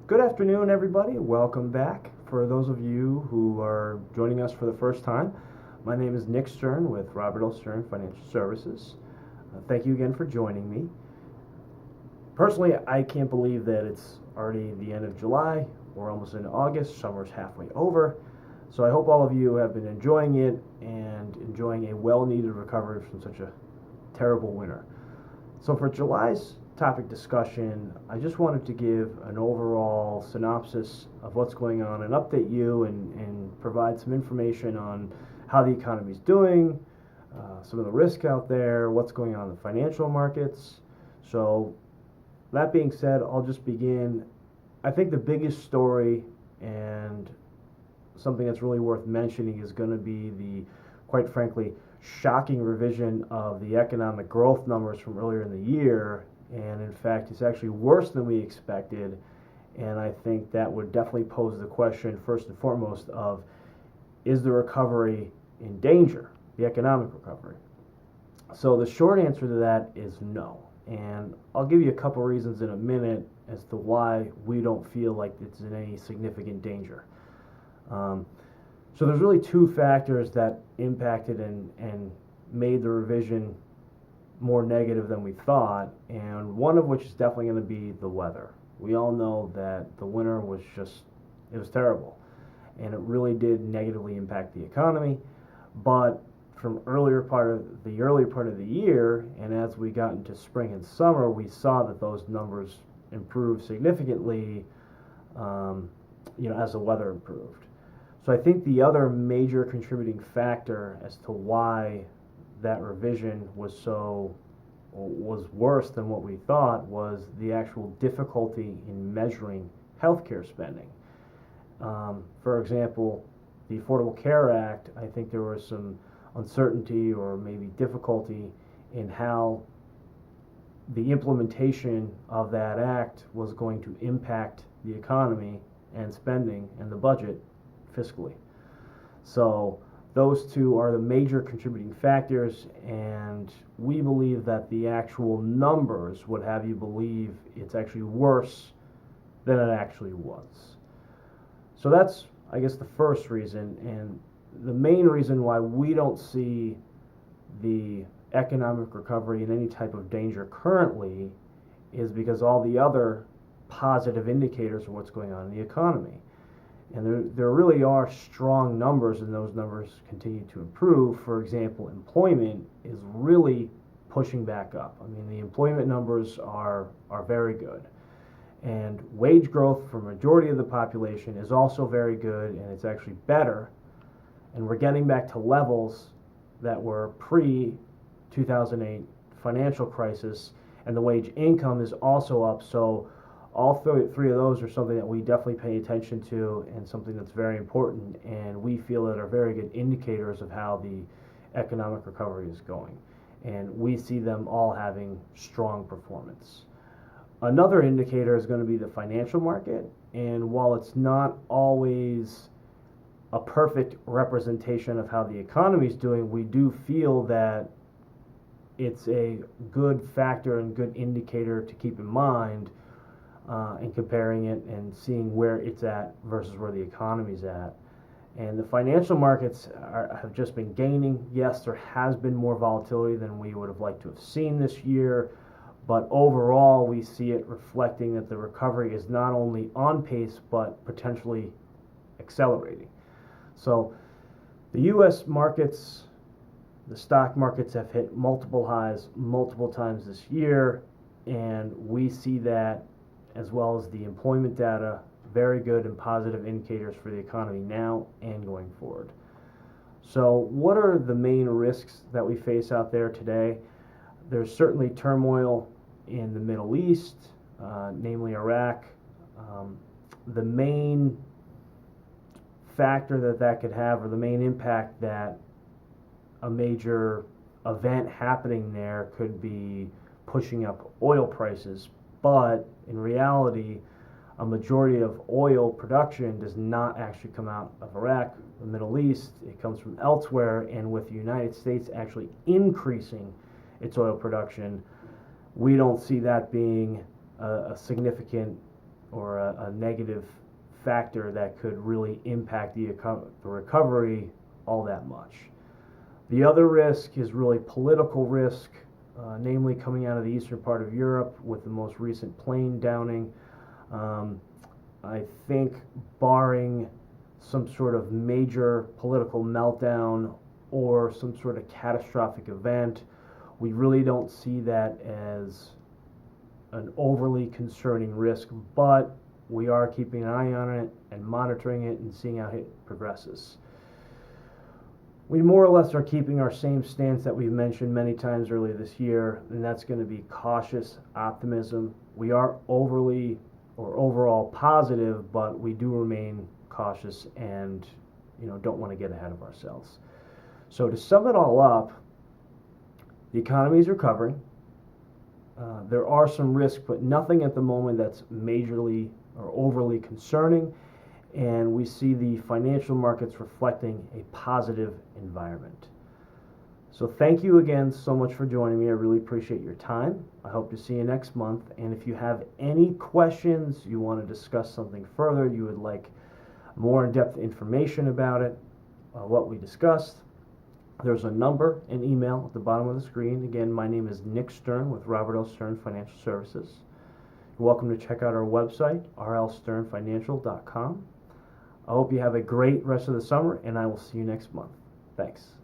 Good afternoon, everybody. Welcome back. For those of you who are joining us for the first time, my name is Nick Stern with Robert L. Stern Financial Services. Thank you again for joining me. Personally, I can't believe that it's already the end of July. We're almost in August. Summer's halfway over. So I hope all of you have been enjoying it and enjoying a well-needed recovery from such a terrible winter. So for July's topic discussion, I just wanted to give an overall synopsis of what's going on and update you and provide some information on how the economy is doing, some of the risk out there, what's going on in the financial markets. So that being said, I'll just begin. I think the biggest story and something that's really worth mentioning is going to be the, quite frankly, shocking revision of the economic growth numbers from earlier in the year. And in fact, it's actually worse than we expected. And I think that would definitely pose the question, first and foremost, of is the recovery in danger, the economic recovery? So the short answer to that is no. And I'll give you a couple reasons in a minute as to why we don't feel like it's in any significant danger. So there's really two factors that impacted and made the revision more negative than we thought, and one of which is definitely going to be the weather. We all know that the winter was it was terrible, and it really did negatively impact the economy. But from the earlier part of the year, and as we got into spring and summer, we saw that those numbers improved significantly, as the weather improved. So I think the other major contributing factor as to why that revision was worse than what we thought was the actual difficulty in measuring healthcare spending. For example, the Affordable Care Act, I think there was some uncertainty or maybe difficulty in how the implementation of that act was going to impact the economy and spending and the budget fiscally. So those two are the major contributing factors, and we believe that the actual numbers would have you believe it's actually worse than it actually was. So that's, I guess, the first reason, and the main reason why we don't see the economic recovery in any type of danger currently is because all the other positive indicators of what's going on in the economy. And there really are strong numbers, and those numbers continue to improve. For example, employment is really pushing back up. I mean, the employment numbers are very good. And wage growth for a majority of the population is also very good, and it's actually better. And we're getting back to levels that were pre-2008 financial crisis, and the wage income is also up. So all three of those are something that we definitely pay attention to and something that's very important, and we feel that are very good indicators of how the economic recovery is going. And we see them all having strong performance. Another indicator is going to be the financial market, and while it's not always a perfect representation of how the economy is doing, we do feel that it's a good factor and good indicator to keep in mind and comparing it and seeing where it's at versus where the economy's at. And the financial markets have just been gaining. Yes, there has been more volatility than we would have liked to have seen this year, but overall we see it reflecting that the recovery is not only on pace but potentially accelerating. So the U.S. markets, the stock markets have hit multiple highs multiple times this year, and we see that as well as the employment data, very good and positive indicators for the economy now and going forward. So what are the main risks that we face out there today? There's certainly turmoil in the Middle East, namely Iraq. The main factor that could have, or the main impact that a major event happening there could be pushing up oil prices. But in reality, a majority of oil production does not actually come out of Iraq, the Middle East. It comes from elsewhere, and with the United States actually increasing its oil production, we don't see that being a significant or a negative factor that could really impact the recovery all that much. The other risk is really political risk, namely coming out of the eastern part of Europe with the most recent plane downing. I think barring some sort of major political meltdown or some sort of catastrophic event, we really don't see that as an overly concerning risk, but we are keeping an eye on it and monitoring it and seeing how it progresses. We more or less are keeping our same stance that we've mentioned many times earlier this year, and that's going to be cautious optimism. We are overly or overall positive, but we do remain cautious and don't want to get ahead of ourselves. So to sum it all up, the economy is recovering. There are some risks, but nothing at the moment that's majorly or overly concerning, and we see the financial markets reflecting a positive environment. So thank you again so much for joining me. I really appreciate your time. I hope to see you next month, and if you have any questions, you want to discuss something further, you would like more in-depth information about it, what we discussed, there's a number and email at the bottom of the screen. Again, my name is Nick Stern with Robert L. Stern Financial Services. You're welcome to check out our website, rlsternfinancial.com. I hope you have a great rest of the summer, and I will see you next month. Thanks.